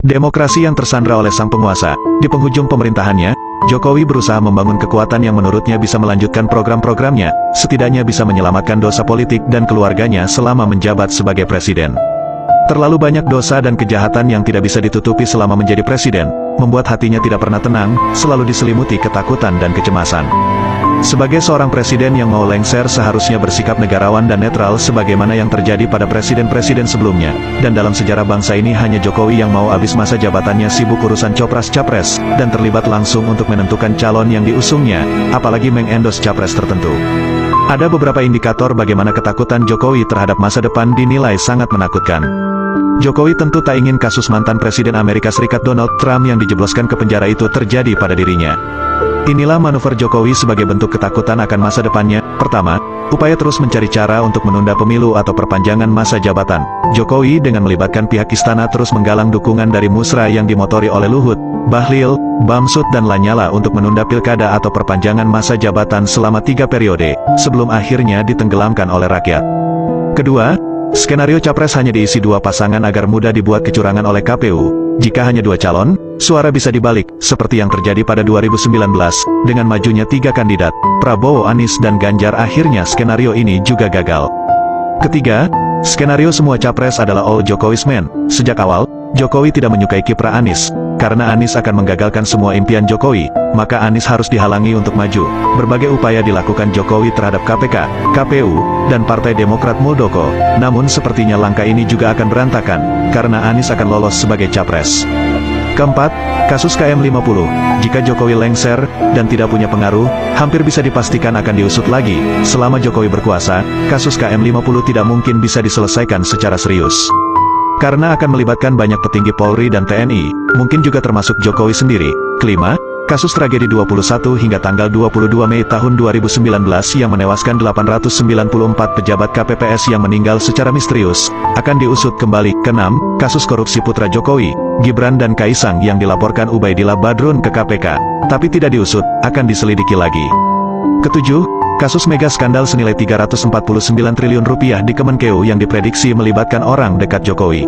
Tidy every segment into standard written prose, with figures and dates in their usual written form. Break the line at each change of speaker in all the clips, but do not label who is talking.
Demokrasi yang tersandra oleh sang penguasa. Di penghujung pemerintahannya, Jokowi berusaha membangun kekuatan yang menurutnya bisa melanjutkan program-programnya, setidaknya bisa menyelamatkan dosa politik dan keluarganya selama menjabat sebagai presiden. Terlalu banyak dosa dan kejahatan yang tidak bisa ditutupi selama menjadi presiden, membuat hatinya tidak pernah tenang, selalu diselimuti ketakutan dan kecemasan. Sebagai seorang presiden yang mau lengser seharusnya bersikap negarawan dan netral sebagaimana yang terjadi pada presiden-presiden sebelumnya, dan dalam sejarah bangsa ini hanya Jokowi yang mau habis masa jabatannya sibuk urusan copras-capres, dan terlibat langsung untuk menentukan calon yang diusungnya, apalagi mengendorse capres tertentu. Ada beberapa indikator bagaimana ketakutan Jokowi terhadap masa depan dinilai sangat menakutkan. Jokowi tentu tak ingin kasus mantan Presiden Amerika Serikat Donald Trump yang dijebloskan ke penjara itu terjadi pada dirinya. Inilah manuver Jokowi sebagai bentuk ketakutan akan masa depannya. Pertama, upaya terus mencari cara untuk menunda pemilu atau perpanjangan masa jabatan. Jokowi dengan melibatkan pihak istana terus menggalang dukungan dari musra yang dimotori oleh Luhut, Bahlil, Bamsud dan Lanyala untuk menunda pilkada atau perpanjangan masa jabatan selama 3 periode, sebelum akhirnya ditenggelamkan oleh rakyat. Kedua, skenario capres hanya diisi 2 pasangan agar mudah dibuat kecurangan oleh KPU. Jika hanya 2 calon, suara bisa dibalik, seperti yang terjadi pada 2019, dengan majunya 3 kandidat, Prabowo, Anies dan Ganjar. Akhirnya skenario ini juga gagal. Ketiga, skenario semua capres adalah all Jokowi's men. Sejak awal, Jokowi tidak menyukai kiprah Anies. Karena Anies akan menggagalkan semua impian Jokowi, maka Anies harus dihalangi untuk maju. Berbagai upaya dilakukan Jokowi terhadap KPK, KPU, dan Partai Demokrat Muldoko. Namun sepertinya langkah ini juga akan berantakan, karena Anies akan lolos sebagai capres. Keempat, kasus KM50. Jika Jokowi lengser, dan tidak punya pengaruh, hampir bisa dipastikan akan diusut lagi. Selama Jokowi berkuasa, kasus KM50 tidak mungkin bisa diselesaikan secara serius. Karena akan melibatkan banyak petinggi Polri dan TNI, mungkin juga termasuk Jokowi sendiri. Kelima, kasus tragedi 21 hingga tanggal 22 Mei tahun 2019 yang menewaskan 894 pejabat KPPS yang meninggal secara misterius, akan diusut kembali. Keenam, kasus korupsi putra Jokowi, Gibran dan Kaisang yang dilaporkan Ubaidillah Badrun ke KPK, tapi tidak diusut, akan diselidiki lagi. Ketujuh, kasus mega skandal senilai 349 triliun rupiah di Kemenkeu yang diprediksi melibatkan orang dekat Jokowi.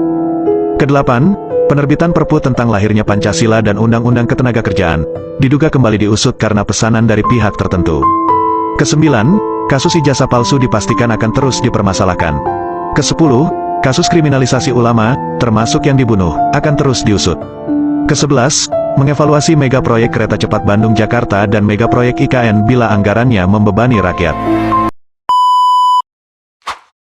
Kedelapan, penerbitan Perpu tentang lahirnya Pancasila dan Undang-Undang Ketenagakerjaan, diduga kembali diusut karena pesanan dari pihak tertentu. Kesembilan, kasus ijazah palsu dipastikan akan terus dipermasalahkan. Kesepuluh, kasus kriminalisasi ulama, termasuk yang dibunuh, akan terus diusut. Kesebelas, mengevaluasi mega proyek kereta cepat Bandung-Jakarta dan mega proyek IKN bila anggarannya membebani rakyat.